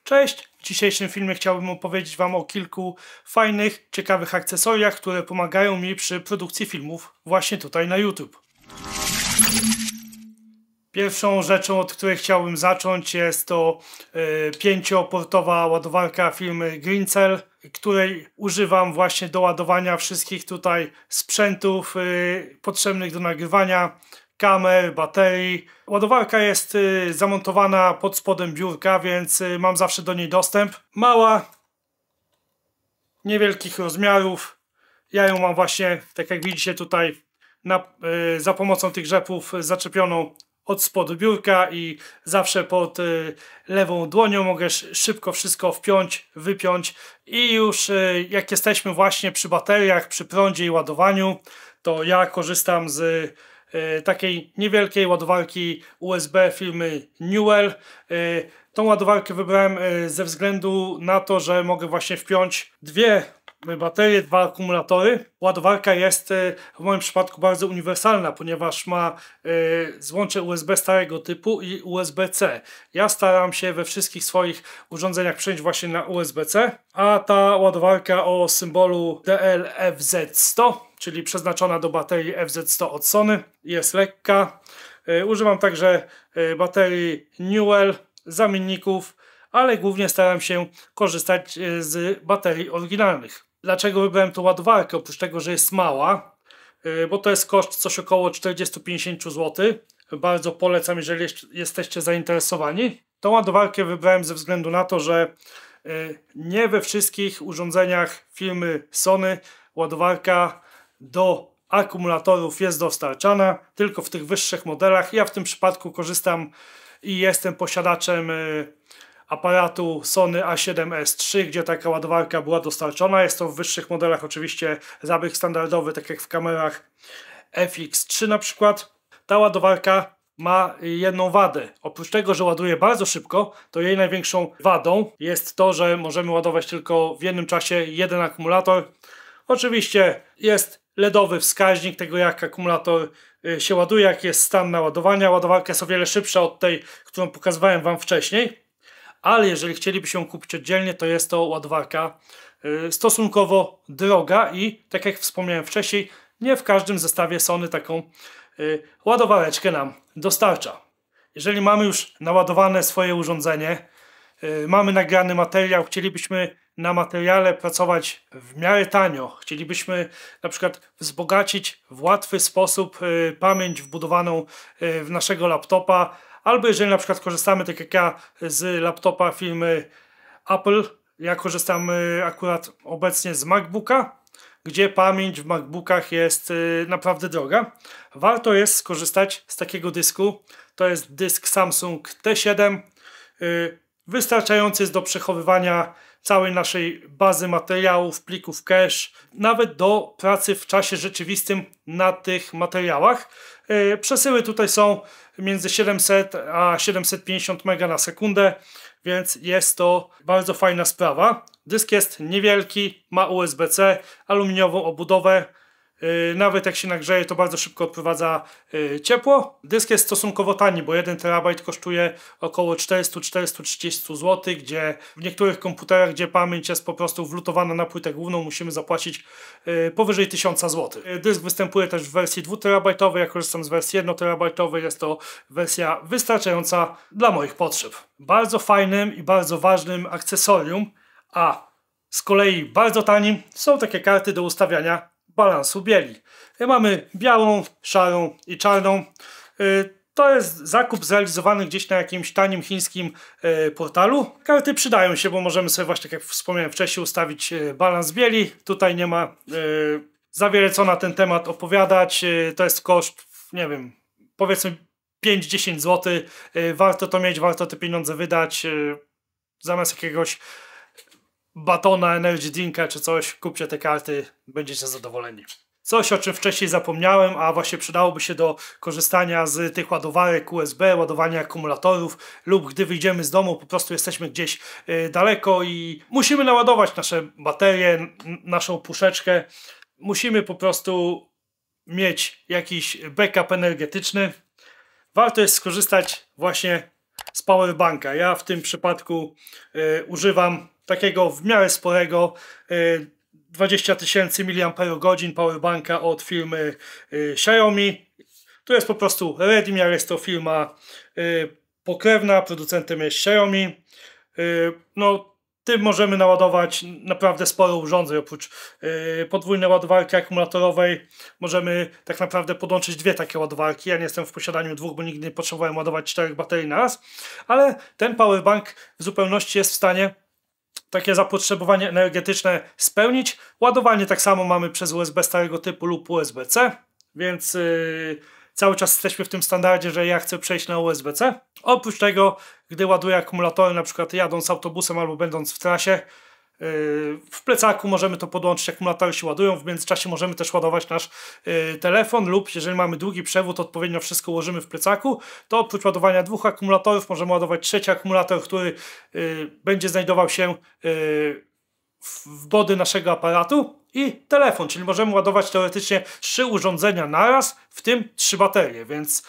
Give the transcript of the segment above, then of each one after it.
Cześć! W dzisiejszym filmie chciałbym opowiedzieć Wam o kilku fajnych, ciekawych akcesoriach, które pomagają mi przy produkcji filmów właśnie tutaj na YouTube. Pierwszą rzeczą, od której chciałbym zacząć, jest to 5-portowa ładowarka firmy Greencell, której używam właśnie do ładowania wszystkich tutaj sprzętów potrzebnych do nagrywania, kamer, baterii. Ładowarka jest zamontowana pod spodem biurka, więc mam zawsze do niej dostęp. Mała, niewielkich rozmiarów. Ja ją mam właśnie, tak jak widzicie tutaj, za pomocą tych rzepów zaczepioną od spodu biurka i zawsze pod lewą dłonią mogę szybko wszystko wpiąć, wypiąć i już jak jesteśmy właśnie przy bateriach, przy prądzie i ładowaniu, to ja korzystam z takiej niewielkiej ładowarki USB firmy Newell. Tą ładowarkę wybrałem ze względu na to, że mogę właśnie wpiąć dwie baterie, dwa akumulatory. Ładowarka jest w moim przypadku bardzo uniwersalna, ponieważ ma złącze USB starego typu i USB-C. Ja staram się we wszystkich swoich urządzeniach przejść właśnie na USB-C, a ta ładowarka o symbolu DL-FZ100, czyli przeznaczona do baterii FZ100 od Sony, jest lekka. Używam także baterii Newell, zamienników, ale głównie staram się korzystać z baterii oryginalnych. Dlaczego wybrałem tą ładowarkę? Oprócz tego, że jest mała, bo to jest koszt coś około 40-50 zł. Bardzo polecam, jeżeli jesteście zainteresowani. Tą ładowarkę wybrałem ze względu na to, że nie we wszystkich urządzeniach firmy Sony ładowarka do akumulatorów jest dostarczana, tylko w tych wyższych modelach. Ja w tym przypadku korzystam i jestem posiadaczem aparatu Sony A7S III, gdzie taka ładowarka była dostarczona. Jest to w wyższych modelach oczywiście zabieg standardowy, tak jak w kamerach FX3 na przykład. Ta ładowarka ma jedną wadę. Oprócz tego, że ładuje bardzo szybko, to jej największą wadą jest to, że możemy ładować tylko w jednym czasie jeden akumulator. Oczywiście jest LEDowy wskaźnik tego, jak akumulator się ładuje, jaki jest stan naładowania. Ładowarka jest o wiele szybsza od tej, którą pokazywałem Wam wcześniej. Ale jeżeli chcieliby ją kupić oddzielnie, to jest to ładowarka stosunkowo droga i tak jak wspomniałem wcześniej, nie w każdym zestawie Sony taką ładowareczkę nam dostarcza. Jeżeli mamy już naładowane swoje urządzenie, mamy nagrany materiał, chcielibyśmy na materiale pracować w miarę tanio, chcielibyśmy na przykład wzbogacić w łatwy sposób pamięć wbudowaną w naszego laptopa, albo jeżeli na przykład korzystamy, tak jak ja, z laptopa firmy Apple, ja korzystam akurat obecnie z MacBooka, gdzie pamięć w MacBookach jest naprawdę droga. Warto jest skorzystać z takiego dysku. To jest dysk Samsung T7, wystarczający jest do przechowywania całej naszej bazy materiałów, plików cache, nawet do pracy w czasie rzeczywistym na tych materiałach. Przesyły tutaj są między 700 a 750 MB na sekundę, więc jest to bardzo fajna sprawa. Dysk jest niewielki, ma USB-C, aluminiową obudowę. Nawet jak się nagrzeje, to bardzo szybko odprowadza ciepło. Dysk jest stosunkowo tani, bo 1 TB kosztuje około 400-430 zł, gdzie w niektórych komputerach, gdzie pamięć jest po prostu wlutowana na płytę główną, musimy zapłacić powyżej 1000 zł. Dysk występuje też w wersji 2 TB, ja korzystam z wersji 1 TB, jest to wersja wystarczająca dla moich potrzeb. Bardzo fajnym i bardzo ważnym akcesorium, a z kolei bardzo tanim, są takie karty do ustawiania balansu bieli. Mamy białą, szarą i czarną. To jest zakup zrealizowany gdzieś na jakimś tanim chińskim portalu. Karty przydają się, bo możemy sobie właśnie, tak jak wspomniałem wcześniej, ustawić balans bieli. Tutaj nie ma za wiele co na ten temat opowiadać. To jest koszt, nie wiem, powiedzmy 5-10 zł. Warto to mieć, warto te pieniądze wydać. Zamiast jakiegoś batona, energy drinka czy coś, kupcie te karty, będziecie zadowoleni. Coś, o czym wcześniej zapomniałem, a właśnie przydałoby się do korzystania z tych ładowarek USB, ładowania akumulatorów, lub gdy wyjdziemy z domu, po prostu jesteśmy gdzieś daleko i musimy naładować nasze baterie, naszą puszeczkę. Musimy po prostu mieć jakiś backup energetyczny. Warto jest skorzystać właśnie z powerbanka. Ja w tym przypadku używam takiego w miarę sporego 20 000 mAh powerbanka od firmy Xiaomi. To jest po prostu Redmi, jest to firma pokrewna, producentem jest Xiaomi. No, tym możemy naładować naprawdę sporo urządzeń. Oprócz podwójnej ładowarki akumulatorowej możemy tak naprawdę podłączyć dwie takie ładowarki. Ja nie jestem w posiadaniu dwóch, bo nigdy nie potrzebowałem ładować 4 baterii na raz, ale ten powerbank w zupełności jest w stanie takie zapotrzebowanie energetyczne spełnić. Ładowanie tak samo mamy przez USB starego typu lub USB-C, więc cały czas jesteśmy w tym standardzie, że ja chcę przejść na USB-C. Oprócz tego, gdy ładuję akumulatory, na przykład jadąc autobusem albo będąc w trasie, w plecaku możemy to podłączyć, akumulatory się ładują, w międzyczasie możemy też ładować nasz telefon lub jeżeli mamy długi przewód, odpowiednio wszystko ułożymy w plecaku, to oprócz ładowania dwóch akumulatorów możemy ładować trzeci akumulator, który będzie znajdował się w body naszego aparatu i telefon, czyli możemy ładować teoretycznie 3 urządzenia naraz, w tym 3 baterie, więc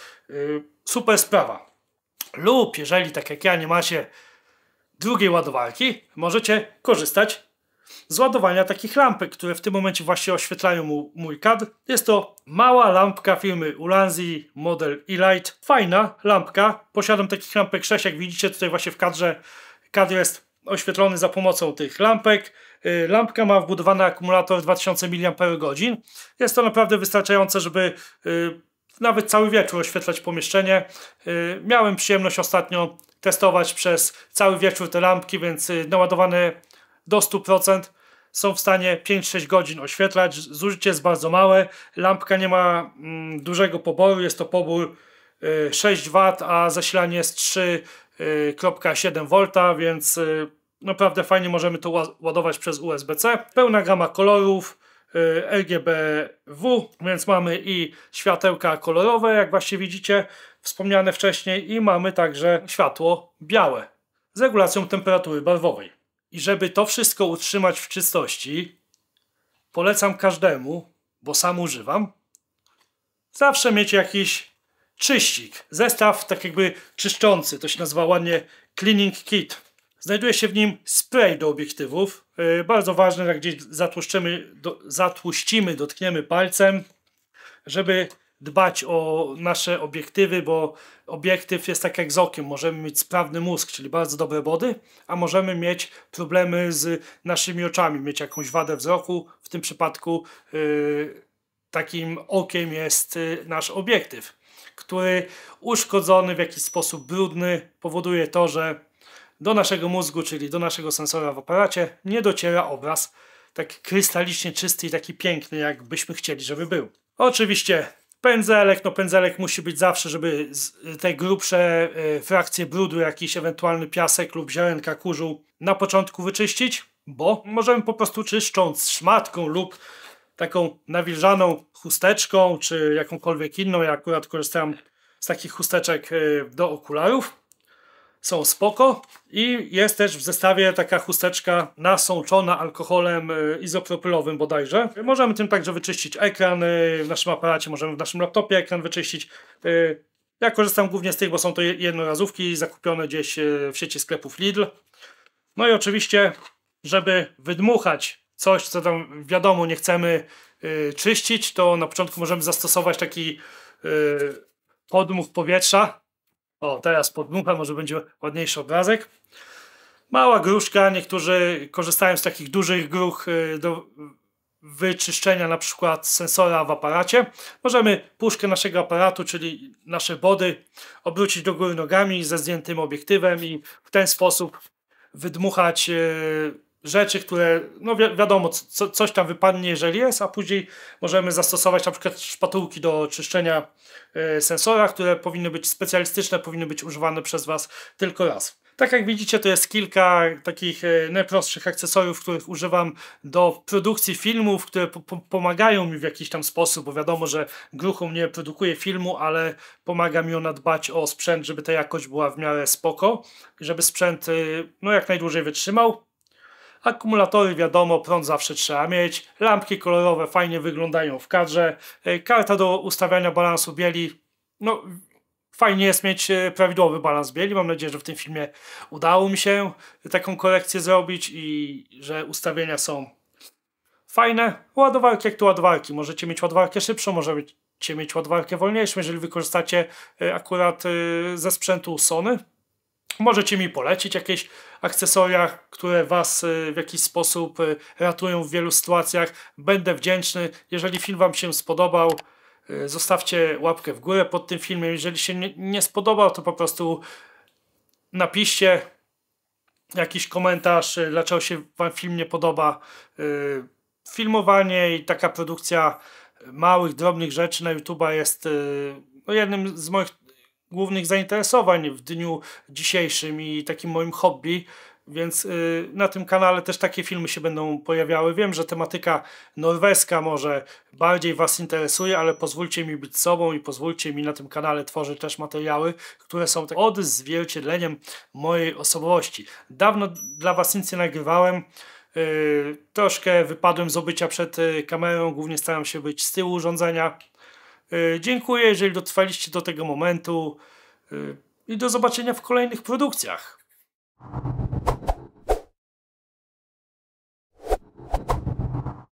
super sprawa. Lub jeżeli tak jak ja nie macie drugiej ładowarki, możecie korzystać z ładowania takich lampek, które w tym momencie właśnie oświetlają mój kadr. Jest to mała lampka firmy Ulanzi, model E-Light. Fajna lampka. Posiadam takich lampek 6, jak widzicie tutaj właśnie w kadrze. Kadr jest oświetlony za pomocą tych lampek. Lampka ma wbudowany akumulator 2000 mAh. Jest to naprawdę wystarczające, żeby nawet cały wieczór oświetlać pomieszczenie. Miałem przyjemność ostatnio testować przez cały wieczór te lampki, więc naładowane do 100% są w stanie 5-6 godzin oświetlać. Zużycie jest bardzo małe. Lampka nie ma dużego poboru, jest to pobór 6 W, a zasilanie jest 3,7 V, więc naprawdę fajnie możemy to ładować przez USB-C. Pełna gama kolorów, RGBW, więc mamy i światełka kolorowe, jak właśnie widzicie, wspomniane wcześniej, i mamy także światło białe z regulacją temperatury barwowej. I żeby to wszystko utrzymać w czystości, polecam każdemu, bo sam używam, zawsze mieć jakiś czyścik. Zestaw tak jakby czyszczący, to się nazywa ładnie cleaning kit. Znajduje się w nim spray do obiektywów. Bardzo ważne, jak gdzieś zatłuścimy, dotkniemy palcem, żeby dbać o nasze obiektywy, bo obiektyw jest tak jak z okiem. Możemy mieć sprawny mózg, czyli bardzo dobre body, a możemy mieć problemy z naszymi oczami, mieć jakąś wadę wzroku. W tym przypadku takim okiem jest nasz obiektyw, który uszkodzony w jakiś sposób brudny powoduje to, że do naszego mózgu, czyli do naszego sensora w aparacie, nie dociera obraz tak krystalicznie czysty i taki piękny, jak byśmy chcieli, żeby był. Oczywiście pędzelek, no pędzelek musi być zawsze, żeby te grubsze frakcje brudu, jakiś ewentualny piasek lub ziarenka kurzu na początku wyczyścić, bo możemy po prostu czyszcząc szmatką lub taką nawilżaną chusteczką, czy jakąkolwiek inną, ja akurat korzystam z takich chusteczek do okularów, są spoko, i jest też w zestawie taka chusteczka nasączona alkoholem izopropylowym bodajże. Możemy tym także wyczyścić ekran w naszym aparacie, możemy w naszym laptopie ekran wyczyścić. Ja korzystam głównie z tych, bo są to jednorazówki zakupione gdzieś w sieci sklepów Lidl. No i oczywiście, żeby wydmuchać coś, co tam wiadomo nie chcemy czyścić, to na początku możemy zastosować taki podmuch powietrza. O, teraz podmucha, może będzie ładniejszy obrazek. Mała gruszka, niektórzy korzystają z takich dużych gruch do wyczyszczenia na przykład sensora w aparacie. Możemy puszkę naszego aparatu, czyli nasze body, obrócić do góry nogami ze zdjętym obiektywem i w ten sposób wydmuchać rzeczy, które, no wiadomo, coś tam wypadnie, jeżeli jest, a później możemy zastosować na przykład szpatułki do czyszczenia sensora, które powinny być specjalistyczne, powinny być używane przez Was tylko raz. Tak jak widzicie, to jest kilka takich najprostszych akcesoriów, których używam do produkcji filmów, które pomagają mi w jakiś tam sposób, bo wiadomo, że gruchą nie produkuje filmu, ale pomaga mi ona dbać o sprzęt, żeby ta jakość była w miarę spoko i żeby sprzęt no jak najdłużej wytrzymał. Akumulatory wiadomo, prąd zawsze trzeba mieć, lampki kolorowe fajnie wyglądają w kadrze, karta do ustawiania balansu bieli, no fajnie jest mieć prawidłowy balans bieli. Mam nadzieję, że w tym filmie udało mi się taką korekcję zrobić i że ustawienia są fajne. Ładowarki jak to ładowarki. Możecie mieć ładowarkę szybszą, możecie mieć ładowarkę wolniejszą, jeżeli wykorzystacie akurat ze sprzętu Sony. Możecie mi polecić jakieś akcesoria, które Was w jakiś sposób ratują w wielu sytuacjach. Będę wdzięczny. Jeżeli film Wam się spodobał, zostawcie łapkę w górę pod tym filmem. Jeżeli się nie spodobał, to po prostu napiszcie jakiś komentarz, dlaczego się Wam film nie podoba. Filmowanie i taka produkcja małych, drobnych rzeczy na YouTube'a jest jednym z moich głównych zainteresowań w dniu dzisiejszym i takim moim hobby, więc na tym kanale też takie filmy się będą pojawiały. Wiem, że tematyka norweska może bardziej Was interesuje, ale pozwólcie mi być sobą i pozwólcie mi na tym kanale tworzyć też materiały, które są tak odzwierciedleniem mojej osobowości. Dawno dla Was nic nie nagrywałem. Troszkę wypadłem z obycia przed kamerą, głównie staram się być z tyłu urządzenia. Dziękuję, jeżeli dotrwaliście do tego momentu i do zobaczenia w kolejnych produkcjach.